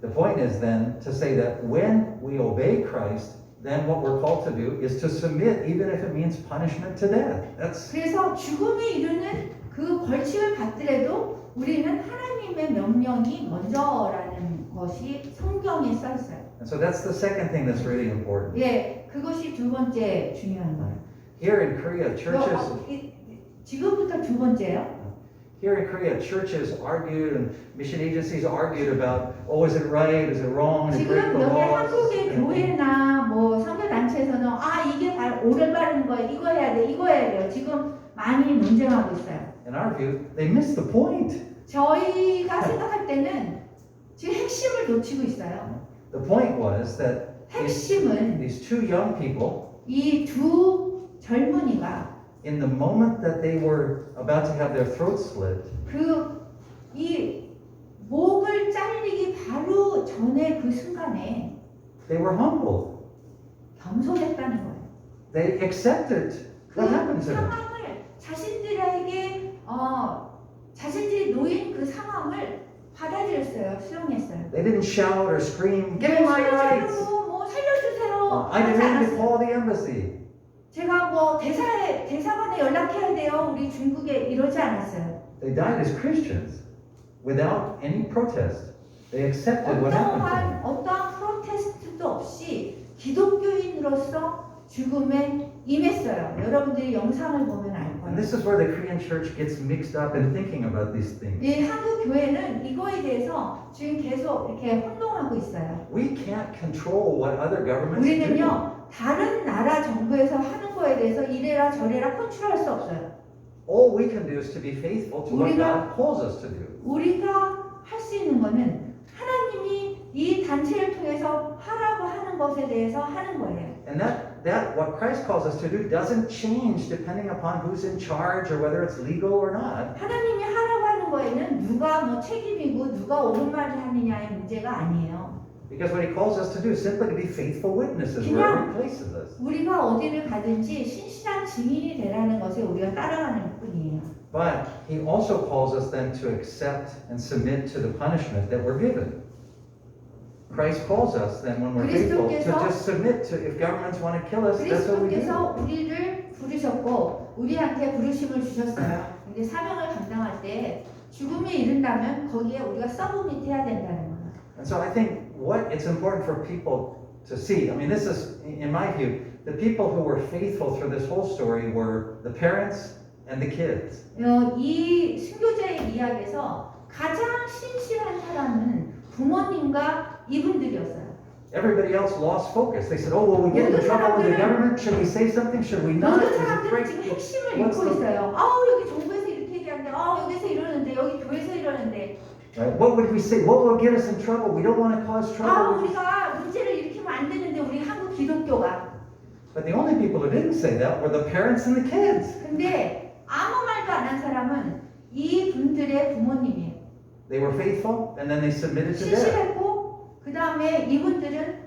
the point is then to say that when we obey Christ, then what we're called to do is to submit, even if it means punishment to death. That's 그래서 죽음에 이르는 그 벌칙을 받더라도 우리는 하나님의 명령이 먼저라는 것이 성경에 써 있어요. and so that's the second thing that's really important. 예, 그것이 두 번째 중요한 거예요. Here in Korea, churches 지금부터 두 번째요. Here in Korea, churches argued and mission agencies argued about, oh, is it right, is it wrong, and break 지금 the 여기 laws. 한국의 교회나 뭐 선교단체에서는 이게 올바른 거예요. 이거 해야 돼. 이거 해야 돼요. 지금 많이 논쟁하고 있어요. In our view, they missed the point. 저희가 생각할 때는 지금 핵심을 놓치고 있어요. The point was that 핵심은 these two young people, 이 두 젊은이가 in the moment that they were about to have their throats slit, 이 목을 잘리기 바로 전에 그 순간에 they were humbled. 겸손했다는 거예요. They accepted 그 what happened to them. 상황을 자신들이 놓인 그 상황을 받아들였어요. 수용했어요. They didn't shout or scream, give me my rights. 뭐 살려주세요. I 하지 demand to 않았어요. call the embassy. 제가 뭐 대사관에 연락해야 돼요. 우리 중국에 이러지 않았어요. They died as Christians without any protest. They accepted what happened to them. 어떠한 프로테스트도 없이 기독교인으로서 죽음에 임했어요. 여러분들이 영상을 보면 알 And 거예요. this is where the Korean church gets mixed up in thinking about these things. 이 한국 교회는 이거에 대해서 지금 계속 이렇게 혼동하고 있어요. We can't control what other governments do. 우리는요 다른 나라 정부에서 하는 거에 대해서 이래라 저래라 컨트롤할 수 없어요. All we can do is to be faithful to what God calls us to do. 우리가 할 수 있는 거는 하나님이 이 단체를 통해서 하라고 하는 것에 대해서 하는 거예요. And that what Christ calls us to do doesn't change depending upon who's in charge or whether it's legal or not. 하나님이 하라고 하는 거에는 누가 뭐 책임이고 누가 옳은 말을 하느냐의 문제가 아니에요. Because what he calls us to do is simply to be faithful witnesses wherever he places us. 우리가 어디를 가든지 신실한 증인이 되라는 것에 우리가 따라가는 뿐이에요. But he also calls us then to accept and submit to the punishment that we're given. Christ calls us then when we're faithful to just submit to, if governments want to kill us, that's what we do. 그리스도께서 우리를 부르셨고 우리한테 부르심을 주셨어요. 근데 사명을 감당할 때 죽음에 이른다면 거기에 우리가 서브밋해야 된다는 거예요. And so I think what it's important for people to see, I mean, this is, in my view, the people who were faithful through this whole story were the parents and the kids. 이 순교자의 이야기에서 가장 신실한 사람은 부모님과 이분들이었어요. Everybody else lost focus. They said, oh, will we get in trouble with the government? Should we say something? Should we not? 모든 Is it 사람들은 great? 지금 핵심을 What's 잃고 the- 있어요. 여기 정부에서 이렇게 얘기하는데, 여기서 이러는데, 여기 교회에서 이러는데, Right? What would we say? What will get us in trouble? We don't want to cause trouble. 우리가 문제를 일으키면 안 되는데, 우리 한국 기독교가. But the only people who didn't say that were the parents and the kids. 근데 아무 말도 안 한 사람은 이 분들의 부모님이에요. They were faithful and then they submitted to death. 신실했고, 그 다음에 이분들은,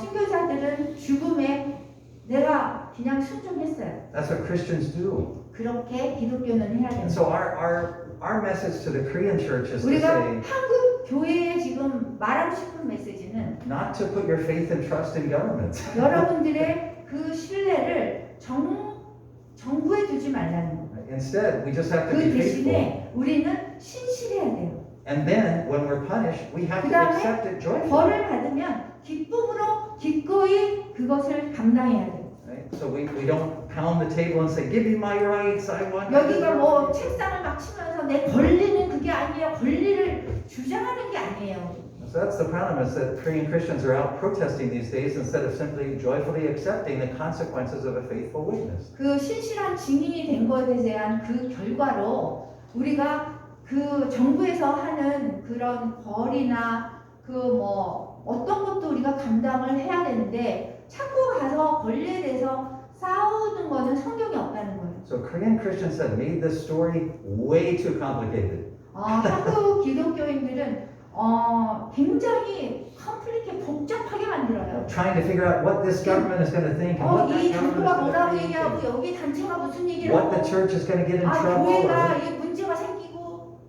순교자들은 죽음에 내가 그냥 순종했어요. That's what Christians do. 그렇게 기독교는 해야 And 됩니다. so our message to the Korean church is to 우리가 say, 한국 교회에 지금 말하고 싶은 메시지는 not to put your faith and trust in government. 여러분들의 그 신뢰를 정부에 두지 말라는 거예요. Instead, we just have to 그 be faithful. 대신에 우리는 신실해야 돼요. And then, when we're punished, we have to 그다음에 accept it joyfully. 벌을 받으면 기쁨으로 기꺼이 그것을 감당해야 돼요. Right? So we don't pound the table and say, give me my rights, I want my 여기가 뭐 rights." 책상을 막 치면서 내 권리는 그게 아니에요. 권리를 주장하는 게 아니에요. So that's the problem, is that Korean Christians are out protesting these days instead of simply joyfully accepting the consequences of a faithful witness. 그 신실한 증인이 된 것에 대한 그 결과로 우리가 그 정부에서 하는 그런 벌이나 그 뭐 어떤 것도 우리가 감당을 해야 되는데 자꾸 가서 권리에 대해서 싸우는 거는 성경에 없다는 거예요. So Korean Christians have made this story way too complicated. 한국 기독교인들은 굉장히 복잡하게 만들어요. Trying to figure out what this government is going to think and what 이 that government 정부가 is 뭐라고 going to 얘기하고 think. 여기 단체가 무슨 얘기를 What the 하고 church is going to get in trouble. 교회가 Or 이 문제가 생기고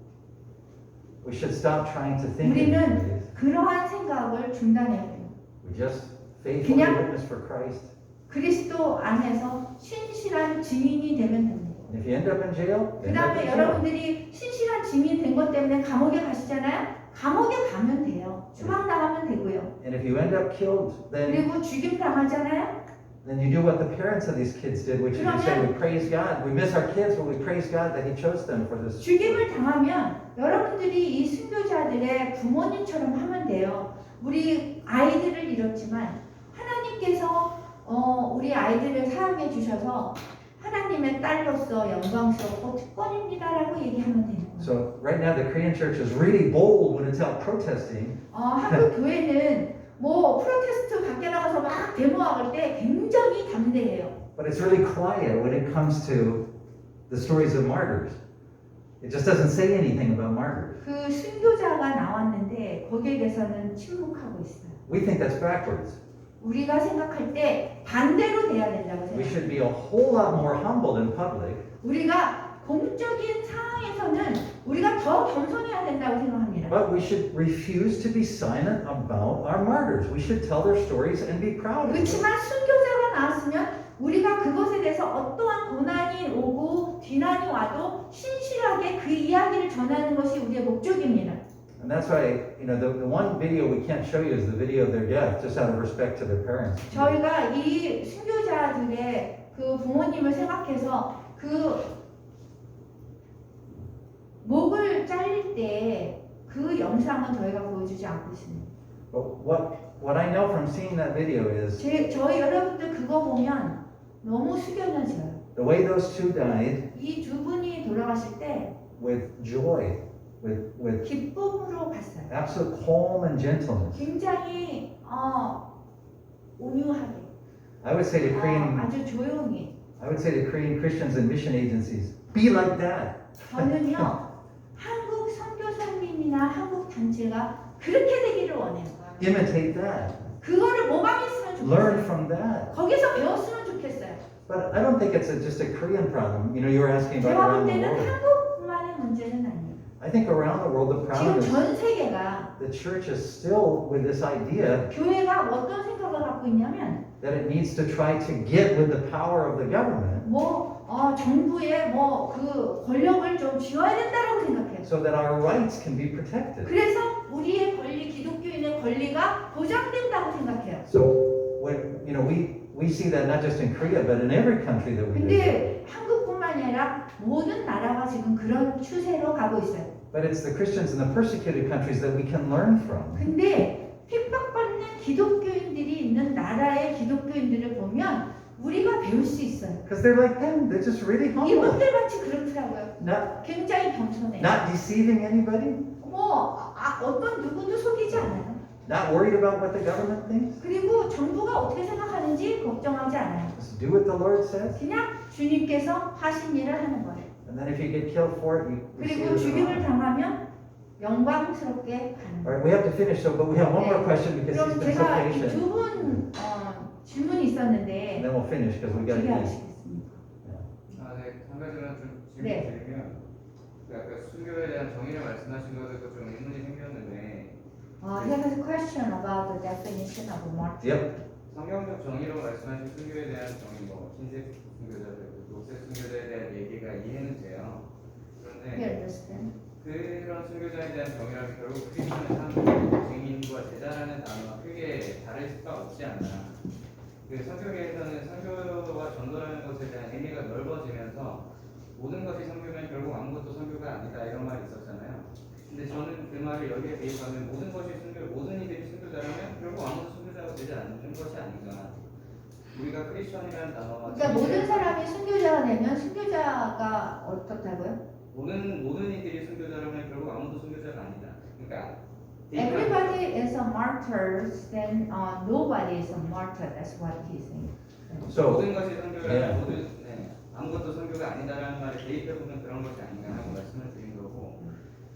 we should stop trying to think in these 우리는 ways. 그러한 생각을 중단해야 돼요. We just faithfully 그냥- witness for Christ. 그리스도 안에서 신실한 증인이 되면 됩니다. And if you end up in jail, 그 you end up 다음에 in jail. 여러분들이 신실한 증인 된 것 때문에 감옥에 가시잖아요. 감옥에 가면 돼요. 추방당하면 되고요. And if you end up killed, then 그리고 죽임 당하잖아요. you do what the parents of these kids did, which is you say, we praise God. We miss our kids, but we praise God that He chose them for this. 죽임을 당하면 여러분들이 이 순교자들의 부모님처럼 하면 돼요. 우리 아이들을 잃었지만 하나님께서 우리 아이들을 사랑해 주셔서 하나님의 딸로서 영광스럽고 특권입니다라고 얘기하면 되는 거예요. So right now the Korean church is really bold when it's out protesting. 한국 교회는 뭐 프로테스트 밖에 나가서 막 데모할 때 굉장히 담대해요. But it's really quiet when it comes to the stories of martyrs. It just doesn't say anything about martyrs. 그 순교자가 나왔는데 거기에 대해서는 침묵하고 있어요. We think that's backwards. 우리가 생각할 때 반대로 돼야 된다고 We 생각해요. should be a whole lot more humbled in public 우리가 공적인 상황에서는 우리가 더 겸손해야 된다고 생각합니다. But we should refuse to be silent about our martyrs. We should tell their stories and be proud of them. 그렇지만 순교자가 나왔으면 우리가 그것에 대해서 어떠한 고난이 오고 비난이 와도 신실하게 그 이야기를 전하는 것이 우리의 목적입니다. And that's why, the one video we can't show you is the video of their death, just out of respect to their parents. 저희가 이 순교자들의 그 부모님을 생각해서 그 목을 잘릴 때 그 영상은 저희가 보여주지 않고 있습니다. But what I know from seeing that video is 저희 여러분들 그거 보면 너무 숙연해져요. the way those two died 이 두 분이 돌아가실 때 with joy, with 기쁨으로 갔어요. absolute calm and gentleness. 굉장히 온유하게, I would say to 아주 조용히. Korean Christians and mission agencies, be like that. 저는요 한국 선교사님이나 한국 단체가 그렇게 되기를 원해요. Imitate that. 그거를 모방했으면 Learn 좋겠어요. from that. 거기서 배웠으면 좋겠어요. But I don't think it's just a Korean problem. You were asking about 제가 볼 around the 때는 world. 한국만의 문제는 아니에요. I think around the world the problem 지금 is 전 세계가 the church is still with this idea 교회가 어떤 생각을 갖고 있냐면 that it needs to try to get with the power of the government 정부의 그 권력을 좀 쥐어야 된다라고 생각해요. so that our rights can be protected. 그래서 우리의 권리, 기독교인의 권리가 보장된다고 생각해요. So when we see that not just in Korea but in every country that we visit. 근데 한국뿐만이 아니라 모든 나라가 지금 그런 추세로 가고 있어요. But it's the Christians in the persecuted countries that we can learn from. 근데 핍박받는 기독교인들이 있는 나라의 기독교인들을 보면 우리가 배울 수 있어요. Because they're like them. They're just really humble. 이분들 같이 그렇더라고요. Not 굉장히 겸손해요. deceiving anybody. 어떤 누구도 속이지 않아요. Not worried about what the government thinks. 그리고 정부가 어떻게 생각하는지 걱정하지 않아요. Just do what the Lord says. 그냥 주님께서 하신 일을 하는 거예요. And then if you get killed for it, you receive 그리고 it as an 죽임을 honor. 당하면 영광스럽게 가는 All 거예요. right, we have to finish. So, but we have one more question because 그럼 he's been so 제가 이 patient. 두 분 질문이 And 있었는데 then we'll finish because we got to leave. 질의하시겠습니까? 네, 한 가지만 좀 질문 네. 드리면 아까 순교에 대한 정의를 말씀하신 것에서 좀 의문이 생겼는데 He has a question about the definition of a martyr. Yep. 성경적 정의로 말씀하신 순교에 대한 정의, 흰색 순교자들, 녹색 순교자에 대한 얘기가 이해는 돼요. He 그런데 understand. 그런 순교자에 대한 정의라면 결국 크리스천의 삶, 증인과 제자라는 단어가 크게 다를 수가 없지 않나. 그 선교계에서는 선교와 전도라는 것에 대한 의미가 넓어지면서 모든 것이 선교면 결국 아무것도 선교가 아니다 이런 말이 있었잖아요. 근데 저는 그 말을 여기에 대입하면 모든 것이 선교, 모든 이들이 선교자라면 결국 아무도 선교자가 되지 않는 것이 아닌가. 우리가 크리스천이라는 단어가 그러니까 모든 사람이 순교자가 되면 순교자가 어떻다고요? 모든 이들이 선교자라면 결국 아무도 선교자가 아니다. 그러니까 Everybody is a martyr, then nobody is a martyr. That's what he's saying. So, 모든 것이 선교라면 yeah. 아무것도 선교가 아니다라는 말에 대입해보면 그런 것이 아닌가 하고 말씀을 드린 거고,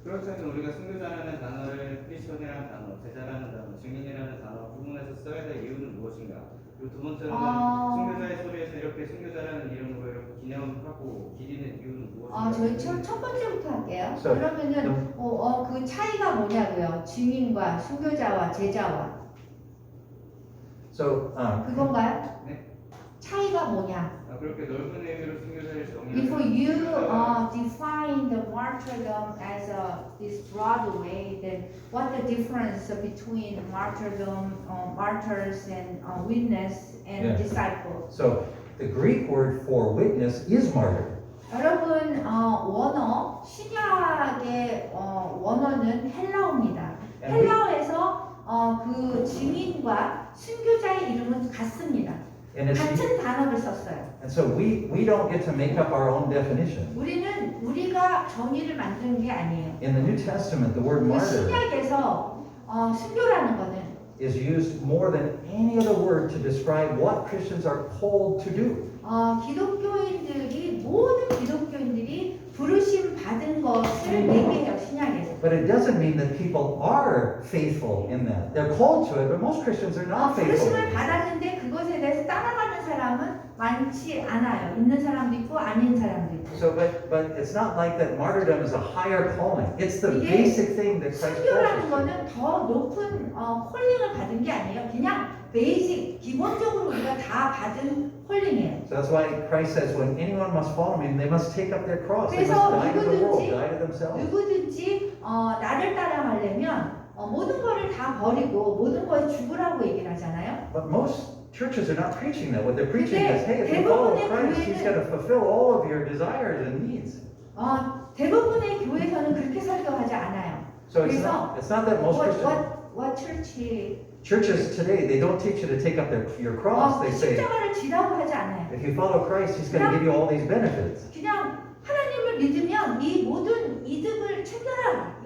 그렇다면 우리가 선교자라는 단어를 크리스천이라는 단어, 제자라는 단어, 증인이라는 단어 구분해서 써야 될 이유는 무엇인가? 그리고 두 번째로는 선교자의 소리에서 이렇게 선교자라는 이름으로 이렇게 기념하고 기리는 이유는 무엇인가? 저희 첫 번째부터 할게요. So, 그러면은 그 차이가 뭐냐고요? 증인과 순교자와 제자와 So, 그건가요? 네. 차이가 뭐냐? 그렇게 넓은 의미로 선교자를 If 정의하는 you define the martyrdom as this broad way, then what the difference between martyrdom, martyrs and witness and Yeah. disciple? so the Greek word for witness is martyr. 여러분 원어 신약의 원어는 헬라어입니다. 헬라어에서 그 증인과 순교자의 이름은 같습니다. And, it's, 같은 단어를 썼어요. and so we don't get to make up our own definition. 우리가 정의를 만드는 게 아니에요. In the New Testament, the word 그 martyr 신약에서 순교라는 거는 is used more than any other word to describe what Christians are called to do. 모든 기독교인들이 부르심 받은 것을 얘기해요 신약에서. But it doesn't mean that people are faithful in that. They're called to it, but most Christians are not faithful. 부르심을 받았는데 그것에 대해서 따라가는 사람은 많지 않아요. 있는 사람도 있고 아닌 사람도 있고. So, but it's not like that martyrdom is a higher calling. It's the 이게 basic thing that Christ 순교라는 calls us 거는 더 높은 콜링을 받은 게 아니에요. 그냥 베이직 기본적으로 우리가 다 받은 콜링이에요. to. So that's why Christ says, when anyone must follow me, they must take up their cross. They must 그래서 die to the world, 누구든지- die to themselves. 누구든지 나를 따라가려면 모든 거를 다 버리고 모든 거에 죽으라고 얘기를 하잖아요. But most churches are not preaching that. What they're preaching 근데 is, hey, if you follow 대부분의 Christ, He's going to fulfill all of your desires and needs. 대부분의 교회에서는 그렇게 설교하지 않아요. So 그래서 it's not that most Christians, what church churches today, they don't teach you to take up your cross. They say, 십자가를 지라고 하지 않아요. if you follow Christ, He's going to give you all these benefits. 그냥 하나님을 믿으면 이 모든 이득을 챙겨라.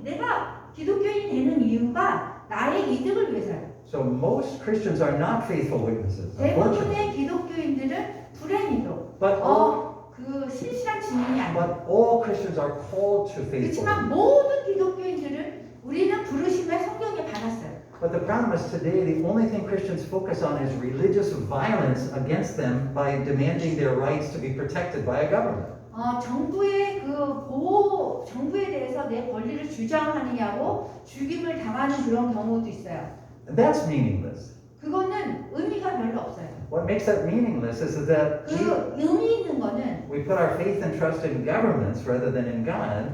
내가 기독교인이 되는 이유가 나의 이득을 위해서요. So most Christians are not faithful witnesses, unfortunately. 대부분의 기독교인들은 불행히도 But 그 신실한 증인이 아니에요. But all Christians are called to 그렇지만 faithfulness. 모든 기독교인들은 우리는 부르심을 성경에 받았어요. But the problem is today, the only thing Christians focus on is religious violence against them by demanding their rights to be protected by a government. 정부의 정부에 대해서 내 권리를 주장하느냐고 죽임을 당하는 그런 경우도 있어요. And that's meaningless. 그거는 의미가 별로 없어요. What makes that meaningless is that 그 의미 있는 거는 we put our faith and trust in governments rather than in God.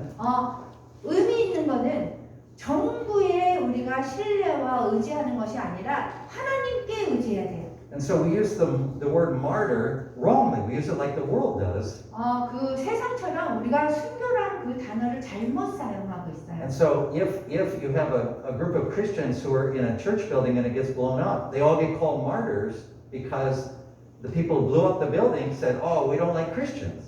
의미 있는 거는 정부에 우리가 신뢰와 의지하는 것이 아니라 하나님께 의지해야 돼요. And so we use the word martyr wrongly. We use it like the world does. 그 세상처럼 우리가 순교란 그 단어를 잘못 사용하고 있어요. And so if you have a group of Christians who are in a church building and it gets blown up, they all get called martyrs because the people who blew up the building said, oh, we don't like Christians.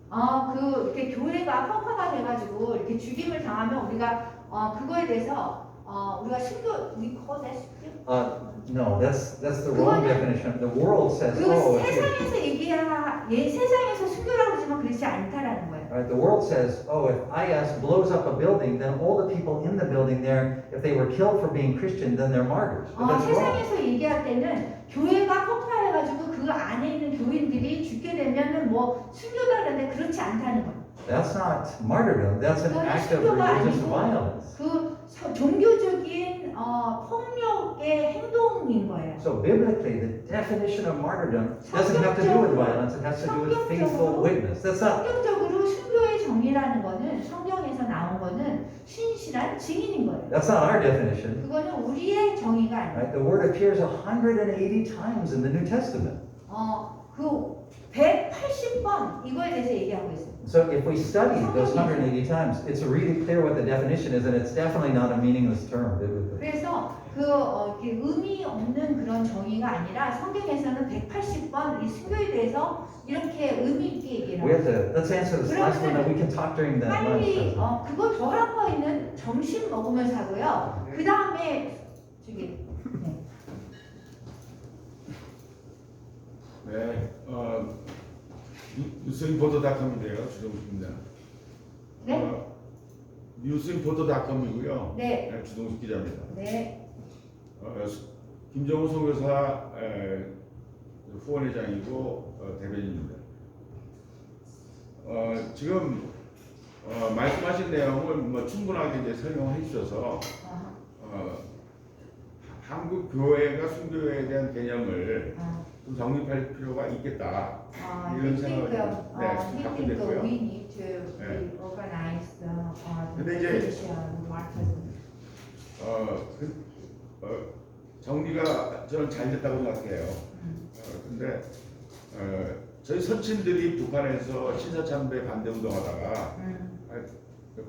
이렇게 교회가 폭파가 돼가지고 이렇게 죽임을 당하면 우리가 그거에 대해서 우리가 순교, we call that 순교? No, that's the wrong definition. The world says, oh, 세상에서 세상에서 순교라고 하지만 그렇지 않다라는 거예요. right, the world says, oh, if IS blows up a building, then all the people in the building there, if they were killed for being Christian, then they're martyrs. But that's wrong. 세상에서 얘기할 때는 교회가 폭파해가지고 그 안에 있는 교인들이 죽게 되면은 뭐 순교다 그러는데 그렇지 않다는 거예요. That's not martyrdom. That's an act of 순교가 religious 아니고 violence. 그 종교적인 폭력의 행동인 거예요. So biblically, the definition of martyrdom doesn't have to do with violence. It has to do with faithful witness. That's not. 성경적으로 순교의 정의라는 거는 성경에서 나온 거는 신실한 증인인 거예요. That's not our definition. 그거는 우리의 정의가 아니에요. Right? The word appears 180 times in the New Testament. 그 180번 이거에 대해서 얘기하고 있어요. So if we study those 180 times, it's really clear what the definition is, and it's definitely not a meaningless term biblically. 그래서 이렇게 의미 없는 그런 정의가 아니라 성경에서는 180번 이 순교에 대해서 이렇게 의미 있게 얘기를 We have 하고 to let's answer this last one, and we can talk during that 빨리 lunch. 그거 벼랑 거 있는 점심 먹으면서 하고요. 그 다음에 저기 네, 뉴스인포터닷컴인데요, 주동식입니다. 네? 뉴스인포터닷컴이고요. 네. 주동식 기자입니다. 네. 김정우 선교사 후원회장이고 대변인입니다. 지금 말씀하신 내용을 뭐 충분하게 이제 설명해 주셔서 한국 교회가 순교에 대한 개념을 좀 정립할 필요가 있겠다. 이런 생각을 좀 갖게 됐고요. We need to reorganize the 근데 이제 definition, Marxism. 정리가 저는 잘 됐다고 생각해요. 근데 저희 선친들이 북한에서 신사참배 반대 운동하다가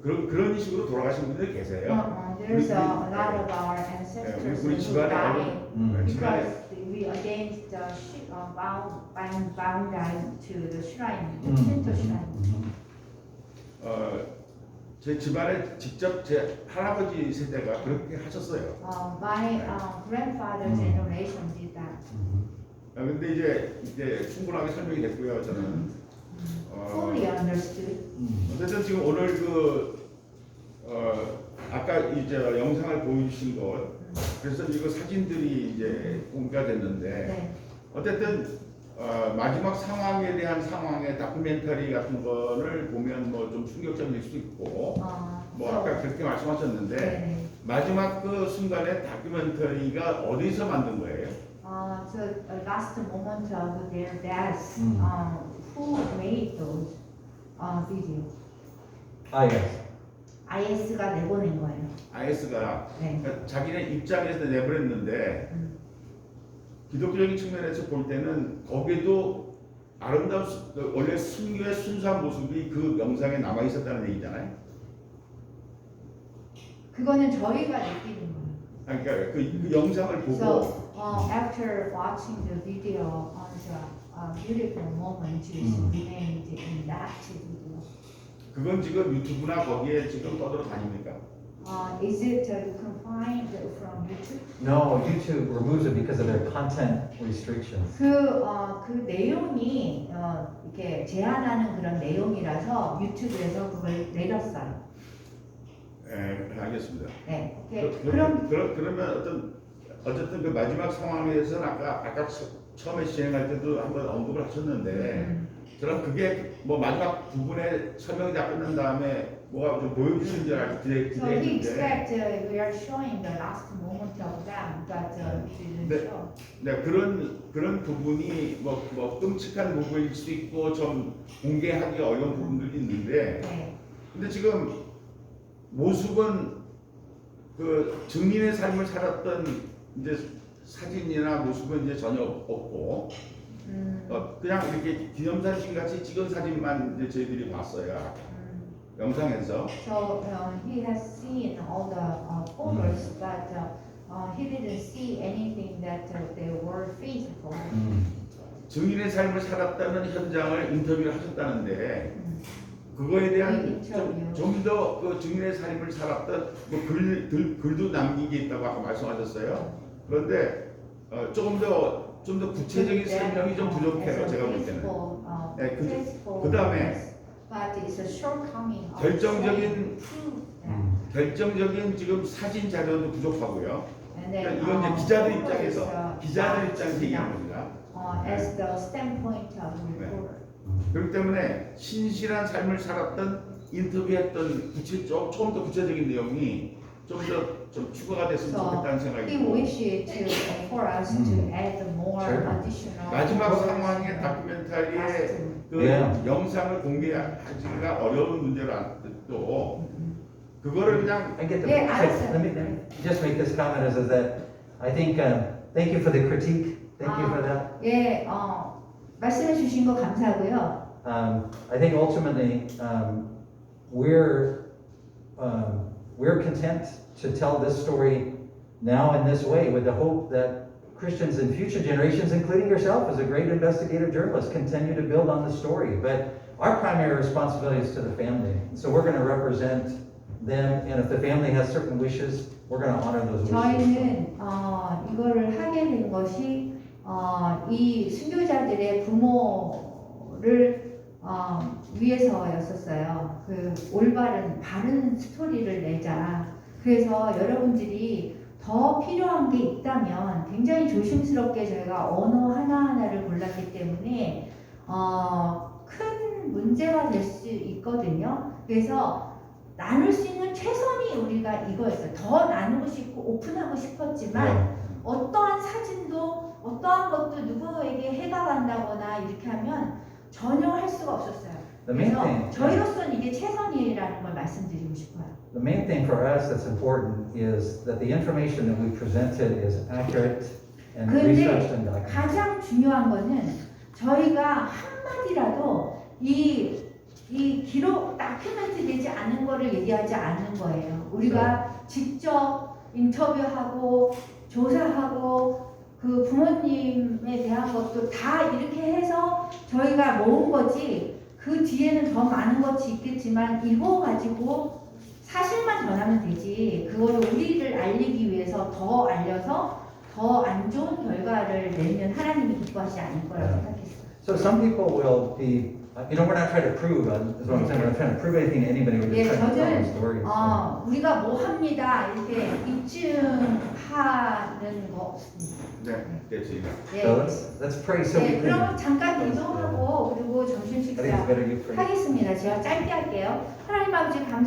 그런 식으로 돌아가신 분들이 계세요. There's a lot of our ancestors 우리 who 집안에 died 집안에 because we against the bound to the shrine, Mm. Shinto shrine. 제 집안에 직접 제 할아버지 세대가 그렇게 하셨어요. My grandfather generation did that. 근데 이제 충분하게 설명이 됐고요. 저는 Fully understood. 어쨌든 지금 오늘 아까 이제 영상을 보여주신 것 그래서 이거 사진들이 이제 공개가 됐는데 네. 어쨌든 마지막 상황에 대한 상황의 다큐멘터리 같은 거를 보면 뭐 좀 충격적일 수도 있고 뭐 아까 그렇게 말씀하셨는데 네. 마지막 그 순간에 다큐멘터리가 어디서 만든 거예요? So last moment of their death, who made those videos? yes. IS가 내보낸 거예요. IS가 네. 그러니까 자기네 입장에서 내버렸는데 기독교적인 측면에서 볼 때는 거기에도 아름다운 원래 순교의 순수한 모습이 그 영상에 남아 있었다는 얘기잖아요. 그거는 저희가 느끼는 거예요. 그러니까 그 영상을 보고 So after watching the video on the beautiful moment is remained in that video. 그건 지금 유튜브나 거기에 지금 떠들어 다닙니까? Is it you can find from YouTube? No, YouTube removes it because of their content restrictions. 그 내용이 이렇게 제한하는 그런 내용이라서 유튜브에서 그걸 내렸어요. 네, 알겠습니다. 네. 그럼 그러면 어쨌든 그 마지막 상황에서는 아까 처음에 진행할 때도 한번 언급을 하셨는데 저는 그게 뭐 마지막 부분에 설명이 다 끝난 다음에 뭐가 좀 보여주신 줄 알고 So he 기대했는데 expect we are showing the last moment of them, but we didn't show. 네, 그런 부분이 뭐 끔찍한 부분일 수도 있고 좀 공개하기 어려운 부분들이 있는데 네. 근데 지금 모습은 그 증인의 삶을 살았던 이제 사진이나 모습은 이제 전혀 없고 그냥 이렇게 기념사진 같이 찍은 사진만 이제 저희들이 봤어요. 영상에서. So he has seen all the photos, but he didn't see anything that they were faithful. 증인의 삶을 살았다는 현장을 인터뷰를 하셨다는데 그거에 대한 좀 더 그 증인의 삶을 살았던 뭐 글도 남긴 게 있다고 아까 말씀하셨어요. 그런데 조금 더 구체적인 설명이 좀 부족해요. 제가 볼 때는. 네, 그 다음에 결정적인 지금 사진 자료도 부족하고요. 그러니까 이건 이제 기자들 입장에서 얘기한 겁니다. As the standpoint of the reporter. 그렇기 때문에 신실한 삶을 살았던 인터뷰했던 조금 더 구체적인 내용이 좀 추가가 됐으면 좋겠다는 생각이 He 들고 wished for us to add more Sure. additional. 마지막 상황의 다큐멘터리에 그 예. 영상을 공개하기가 어려운 문제라 또 그거를 그냥 I get the, Yeah, I let me just make this comment is that I think, thank you for the critique. Thank you for that. 예, 말씀해 주신 거 감사하고요. I think ultimately, we're content to tell this story now in this way with the hope that Christians in future generations, including yourself as a great investigative journalist, continue to build on the story. But our primary responsibility is to the family. So we're going to represent them, and if the family has certain wishes, we're going to honor those wishes. 저희는 이거를 하게 된 것이 이 순교자들의 부모를 위해서였었어요. 그 올바른 바른 스토리를 내자. 그래서 여러분들이 더 필요한 게 있다면 굉장히 조심스럽게 저희가 언어 하나하나를 골랐기 때문에 큰 문제가 될 수 있거든요. 그래서 나눌 수 있는 최선이 우리가 이거였어요. 더 나누고 싶고 오픈하고 싶었지만 어떠한 사진도 어떠한 것도 누구에게 해가 간다거나 이렇게 하면 전혀 할 수가 없었어요. The main 그래서 thing, 저희로서는 이게 최선이라는 걸 말씀드리고 싶어요. the main thing for us that's important is that the information that we presented is accurate and researched and 근데 documented. 가장 중요한 거는 저희가 한마디라도 이 기록 다큐멘트 되지 않은 거를 얘기하지 않는 거예요. 우리가 직접 인터뷰하고 조사하고 그 부모님에 대한 것도 다 이렇게 해서 저희가 모은 거지. 그 뒤에는 더 많은 것이 있겠지만 이거 가지고 사실만 전하면 되지. 그거를 우리를 알리기 위해서 더 알려서 더 안 좋은 결과를 내면 하나님이 기뻐하지 않을 거라고 생각했어요. So some people will be, we're not trying to prove, is what I'm saying, we're not trying to prove anything to anybody, we're 예, just trying to tell 저는 the story. 우리가 뭐 합니다 이렇게 입증하는 거 없습니다. 네, 됐습니다. 예, So let's pray so we 예, can, 그럼 잠깐 기도하고 그리고 점심 I think it's 식사 better you pray. 하겠습니다. 제가 짧게 할게요. 하나님 아버지 감사.